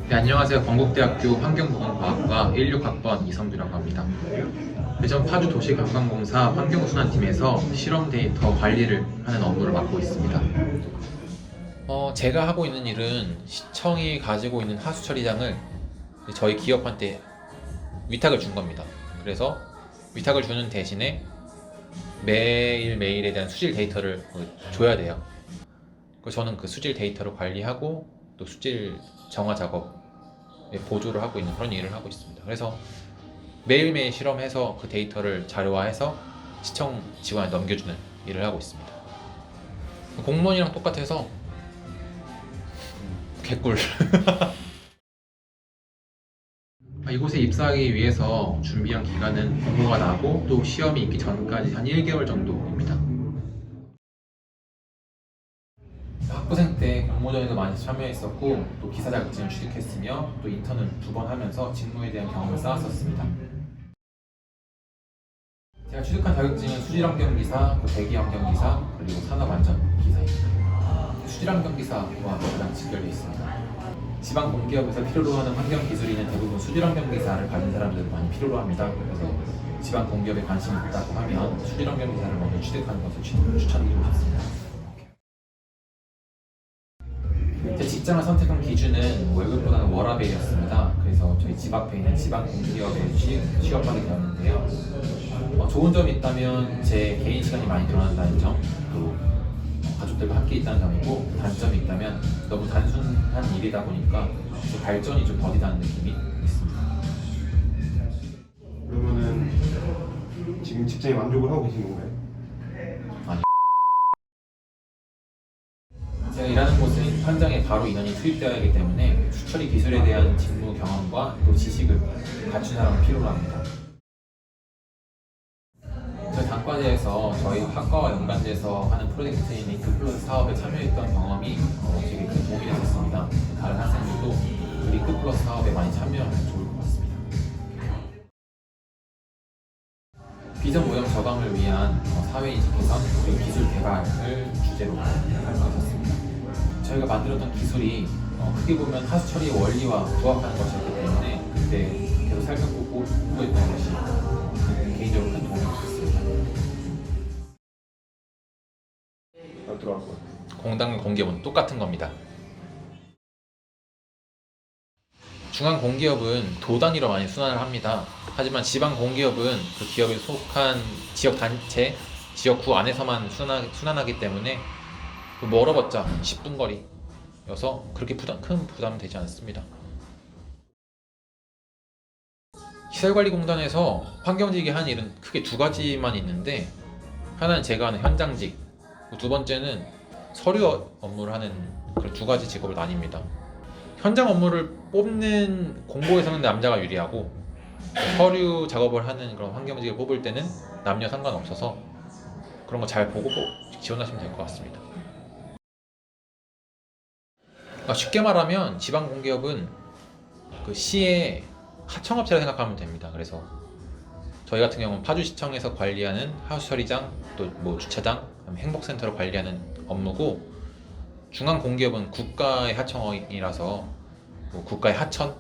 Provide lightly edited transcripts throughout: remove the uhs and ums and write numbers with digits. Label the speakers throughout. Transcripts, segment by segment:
Speaker 1: 네, 안녕하세요. 건국대학교 환경보건과학과 16학번 이성규라고 합니다. 대전 파주 도시관광공사 환경순환팀에서 실험 데이터 관리를 하는 업무를 맡고 있습니다. 제가 하고 있는 일은 시청이 가지고 있는 하수 처리장을 저희 기업한테 위탁을 준 겁니다. 그래서 위탁을 주는 대신에 매일매일에 대한 수질 데이터를 줘야 돼요. 저는 그 수질 데이터를 관리하고 또 수질 정화 작업에 보조를 하고 있는 그런 일을 하고 있습니다. 그래서 매일매일 실험해서 그 데이터를 자료화해서 시청 직원에 넘겨주는 일을 하고 있습니다. 공무원이랑 똑같아서 개꿀. 이곳에 입사하기 위해서 준비한 기간은 공모가 나고 또 시험이 있기 전까지 한 1개월 정도입니다. 학부생 때 공모전에도 많이 참여했었고 또 기사 자격증을 취득했으며 또 인턴을 2번 하면서 직무에 대한 경험을 쌓았었습니다. 제가 취득한 자격증은 수질환경기사, 대기환경기사, 그리고 산업안전기사입니다. 수질환경기사와 가장 직결되어 있습니다. 지방 공기업에서 필요로 하는 환경기술인은 대부분 수질환경기사를 가진 사람들을 많이 필요로 합니다. 그래서 지방 공기업에 관심이 있다고 하면 수질환경기사를 먼저 취득하는 것을 추천드리고 싶습니다. 제 직장을 선택한 기준은 월급보다는 워라밸이었습니다. 그래서 저희 집 앞에 있는 지방 공기업에 취업하게 되었는데요. 좋은 점이 있다면 제 개인 시간이 많이 늘어난다는 점, 또 가족들과 함께 있다는 점이고, 단점이 있다면 너무 단순한 일이다 보니까 발전이 좀 더디다는 느낌이 있습니다.
Speaker 2: 그러면은 지금 직장에 만족을 하고 계신 건가요?
Speaker 1: 아니, 제가 일하는 곳은 현장에 바로 인원이 투입되어야 하기 때문에 수처리 기술에 대한 직무 경험과 또 지식을 갖춘 사람을 필요로 합니다. 저희 단과대에서 저희 학과와 연관돼서 하는 프로젝트인 리크플러스 사업에 참여했던 경험이 되게 큰 도움이 됐었습니다. 다른 학생들도 그 리크플러스 사업에 많이 참여하면 좋을 것 같습니다. 비전 오염 저감을 위한 사회인식 개선 그리고 기술 개발을 주제로 활동했었습니다. 저희가 만들었던 기술이 크게 보면 하수 처리 원리와 부합하는 것이었기 때문에 그때 계속 살펴보고 공부했던 것이 개인적으로 큰 도움이 됐습니다.
Speaker 2: 들어갈 것 같아요.
Speaker 1: 공단 공기업은 똑같은 겁니다. 중앙 공기업은 도 단위로 많이 순환을 합니다. 하지만 지방 공기업은 그 기업에 속한 지역 단체, 지역구 안에서만 순환하기 때문에 멀어봤자 10분 거리여서 그렇게 큰 부담은 되지 않습니다. 시설관리공단에서 환경직이 하는 일은 크게 2가지만 있는데, 하나는 제가 하는 현장직, 2번째는 서류 업무를 하는 그런 2가지 직업을 나뉩니다. 현장 업무를 뽑는 공고에서는 남자가 유리하고, 서류 작업을 하는 그런 환경직을 뽑을 때는 남녀 상관없어서 그런 거 잘 보고 지원하시면 될 것 같습니다. 쉽게 말하면 지방 공기업은 그 시의 하청업체라 생각하면 됩니다. 그래서 저희 같은 경우는 파주시청에서 관리하는 하수처리장, 또 뭐 주차장, 행복센터를 관리하는 업무고, 중앙공기업은 국가의 하청이라서 뭐 국가의 하천,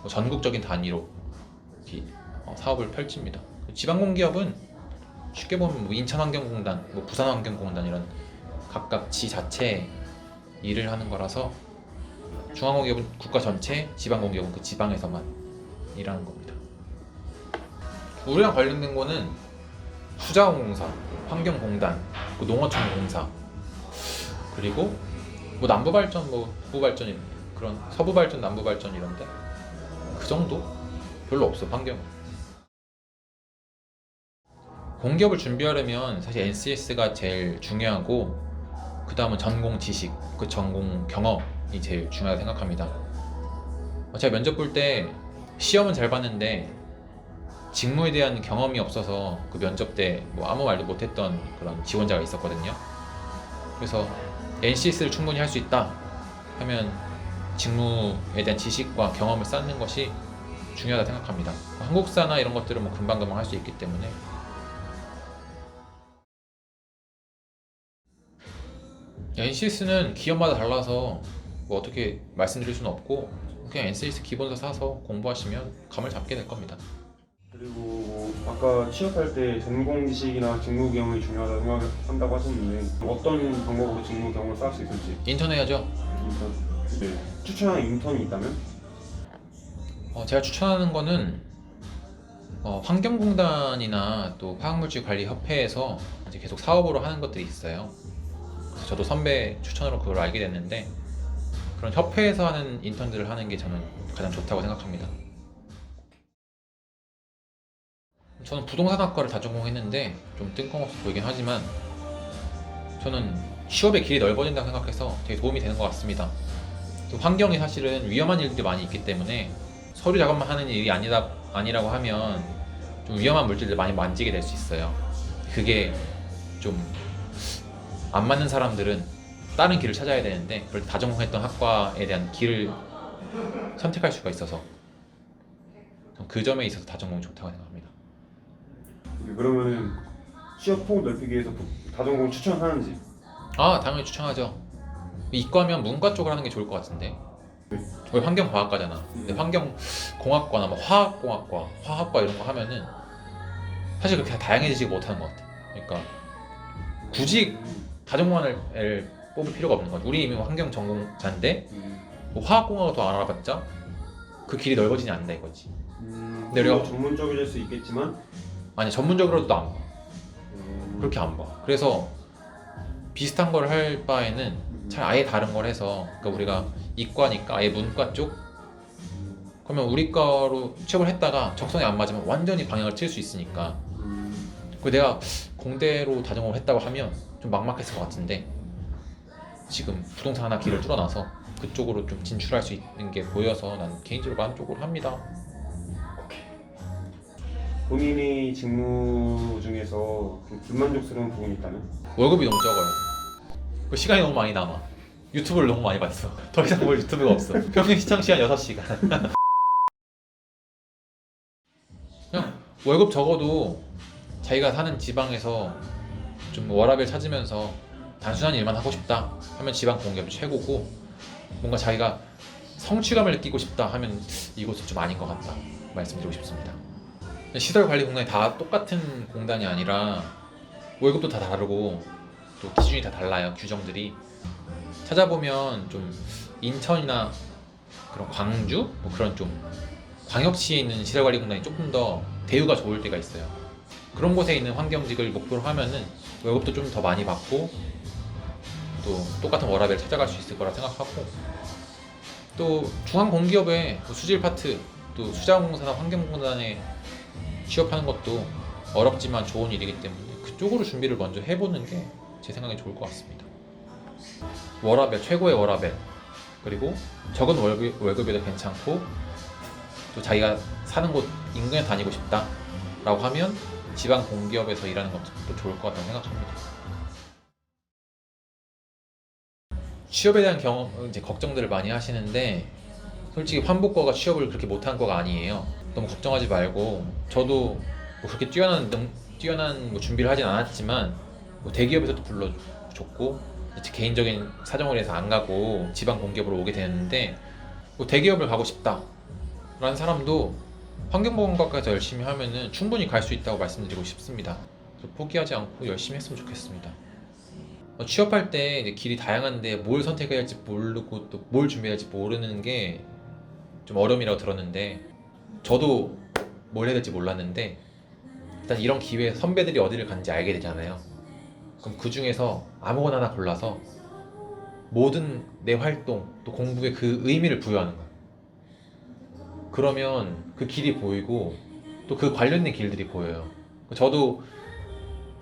Speaker 1: 전국적인 단위로 사업을 펼칩니다. 지방공기업은 쉽게 보면 뭐 인천환경공단, 뭐 부산환경공단 이런 각각 지 자체 일을 하는 거라서, 중앙공기업은 국가 전체, 지방공기업은 그 지방에서만 일하는 겁니다. 우리랑 관련된 거는 수자원공사, 환경공단, 농어촌공사, 그리고 뭐 남부발전, 뭐 북부발전, 그런 서부발전, 남부발전 이런데 그 정도? 별로 없어. 환경은. 공기업을 준비하려면 사실 NCS가 제일 중요하고, 그 다음은 전공 지식, 그 전공 경험이 제일 중요하다고 생각합니다. 제가 면접 볼 때 시험은 잘 봤는데 직무에 대한 경험이 없어서 그 면접 때 뭐 아무 말도 못했던 그런 지원자가 있었거든요. 그래서 NCS를 충분히 할 수 있다 하면 직무에 대한 지식과 경험을 쌓는 것이 중요하다 생각합니다. 한국사나 이런 것들은 뭐 금방금방 할 수 있기 때문에. NCS는 기업마다 달라서 뭐 어떻게 말씀드릴 수는 없고 그냥 NCS 기본서 사서 공부하시면 감을 잡게 될 겁니다.
Speaker 2: 그리고 아까 취업할 때 전공 지식이나 직무 경험이 중요하다고 생각한다고 하셨는데 어떤 방법으로 직무 경험을 쌓을 수 있을지.
Speaker 1: 인턴 해야죠.
Speaker 2: 인턴. 네. 추천하는 인턴이 있다면?
Speaker 1: 제가 추천하는 거는 환경공단이나 또 화학물질관리협회에서 이제 계속 사업으로 하는 것들이 있어요. 그래서 저도 선배 추천으로 그걸 알게 됐는데 그런 협회에서 하는 인턴들을 하는 게 저는 가장 좋다고 생각합니다. 저는 부동산학과를 다 전공했는데 좀 뜬금없어 보이긴 하지만 저는 취업의 길이 넓어진다고 생각해서 되게 도움이 되는 것 같습니다. 또 환경이 사실은 위험한 일들이 많이 있기 때문에 서류 작업만 하는 일이 아니라고 하면 좀 위험한 물질들 많이 만지게 될 수 있어요. 그게 좀 안 맞는 사람들은 다른 길을 찾아야 되는데 그럴 때 다 전공했던 학과에 대한 길을 선택할 수가 있어서 그 점에 있어서 다 전공이 좋다고 생각합니다.
Speaker 2: 그러면은 취업 폭을 넓히기 위해서 다전공 추천하는지.
Speaker 1: 당연히 추천하죠. 이과면 문과 쪽을 하는 게 좋을 것 같은데 우리 환경과학과잖아. 근데 환경공학과나 뭐 화학공학과, 화학과 이런 거 하면은 사실 그렇게 다양해지지 못하는 것 같아. 그러니까 굳이 다전공을 뽑을 필요가 없는 거야. 우리 이미 환경 전공자인데 뭐 화학공학을 더 알아봤자 그 길이 넓어지지 않는다 이거지.
Speaker 2: 근데 우리가 전문적일 수 있겠지만
Speaker 1: 아니 전문적으로도 안 봐. 그렇게 안 봐. 그래서 비슷한 걸 할 바에는 잘 아예 다른 걸 해서 그러니까 우리가 이과니까 아예 문과 쪽 그러면 우리 과로 취업을 했다가 적성에 안 맞으면 완전히 방향을 틀 수 있으니까 그 내가 공대로 다전공을 했다고 하면 좀 막막했을 것 같은데 지금 부동산 하나 길을 뚫어놔서 그쪽으로 좀 진출할 수 있는 게 보여서 난 개인적으로 만족을 합니다.
Speaker 2: 본인의 직무 중에서 좀 불만족스러운 부분이 있다면?
Speaker 1: 월급이 너무 적어요. 그 시간이 너무 많이 남아. 유튜브를 너무 많이 봤어. 더 이상 볼 유튜브가 없어. 평균 시청 시간 6시간. 그냥 월급 적어도 자기가 사는 지방에서 좀 워라밸 찾으면서 단순한 일만 하고 싶다 하면 지방 공기업이 최고고 뭔가 자기가 성취감을 느끼고 싶다 하면 이곳은 좀 아닌 것 같다 말씀드리고 싶습니다. 시설관리공단이 다 똑같은 공단이 아니라 월급도 다 다르고 또 기준이 다 달라요. 규정들이 찾아보면 좀 인천이나 그런 광주 뭐 그런 좀 광역시에 있는 시설관리공단이 조금 더 대우가 좋을 때가 있어요. 그런 곳에 있는 환경직을 목표로 하면은 월급도 좀 더 많이 받고 또 똑같은 워라밸을 찾아갈 수 있을 거라 생각하고 또 중앙공기업의 수질 파트 또 수자공사나 환경공단에 취업하는 것도 어렵지만 좋은 일이기 때문에 그쪽으로 준비를 먼저 해보는 게 제 생각에 좋을 것 같습니다. 워라밸, 최고의 워라밸 그리고 적은 월급에도 괜찮고 또 자기가 사는 곳 인근에 다니고 싶다 라고 하면 지방 공기업에서 일하는 것도 좋을 것 같다고 생각합니다. 취업에 대한 이제 걱정들을 많이 하시는데 솔직히 환복과가 취업을 그렇게 못한 거가 아니에요. 너무 걱정하지 말고 저도 뭐 그렇게 뛰어난 뭐 준비를 하진 않았지만 뭐 대기업에서도 불러줬고 제 개인적인 사정으로 해서 안 가고 지방 공기업으로 오게 되는데 뭐 대기업을 가고 싶다 라는 사람도 환경보건과에서 열심히 하면은 충분히 갈 수 있다고 말씀드리고 싶습니다. 포기하지 않고 열심히 했으면 좋겠습니다. 취업할 때 이제 길이 다양한데 뭘 선택해야 할지 모르고 또 뭘 준비해야 할지 모르는 게 좀 어려움이라고 들었는데 저도 뭘 해야 될지 몰랐는데 일단 이런 기회에 선배들이 어디를 갔는지 알게 되잖아요. 그럼 그 중에서 아무거나 하나 골라서 모든 내 활동 또 공부에 그 의미를 부여하는 거예요. 그러면 그 길이 보이고 또 그 관련된 길들이 보여요. 저도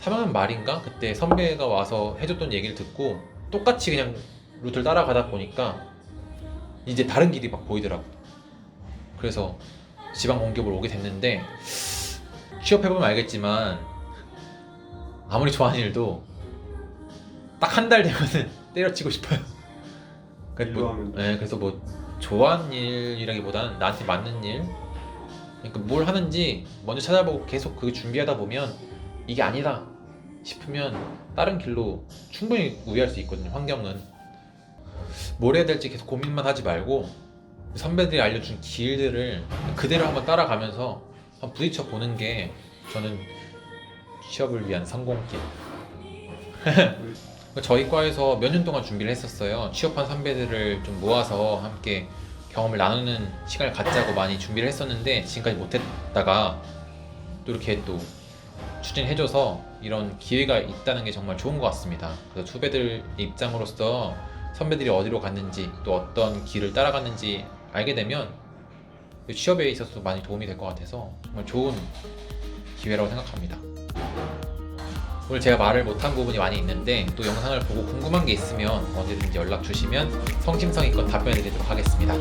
Speaker 1: 3학년 말인가 그때 선배가 와서 해줬던 얘기를 듣고 똑같이 그냥 루트를 따라가다 보니까 이제 다른 길이 막 보이더라고. 그래서 지방 공기업으로 오게 됐는데 취업해보면 알겠지만 아무리 좋아하는 일도 딱 한 달 되면은 때려치고 싶어요. 그래서 뭐 좋아하는 일이라기보다는 나한테 맞는 일 그러니까 뭘 하는지 먼저 찾아보고 계속 그 준비하다 보면 이게 아니다 싶으면 다른 길로 충분히 우회할 수 있거든요. 환경은 뭘 해야 될지 계속 고민만 하지 말고 선배들이 알려준 길들을 그대로 한번 따라가면서 한번 부딪혀 보는 게 저는 취업을 위한 성공길. 저희 과에서 몇 년 동안 준비를 했었어요. 취업한 선배들을 좀 모아서 함께 경험을 나누는 시간을 갖자고 많이 준비를 했었는데 지금까지 못했다가 또 이렇게 또 추진해줘서 이런 기회가 있다는 게 정말 좋은 것 같습니다. 그래서 후배들 입장으로서 선배들이 어디로 갔는지 또 어떤 길을 따라갔는지 알게 되면 취업에 있어서 많이 도움이 될 것 같아서 정말 좋은 기회라고 생각합니다. 오늘 제가 말을 못한 부분이 많이 있는데 또 영상을 보고 궁금한 게 있으면 언제든지 연락 주시면 성심성의껏 답변해 드리도록 하겠습니다.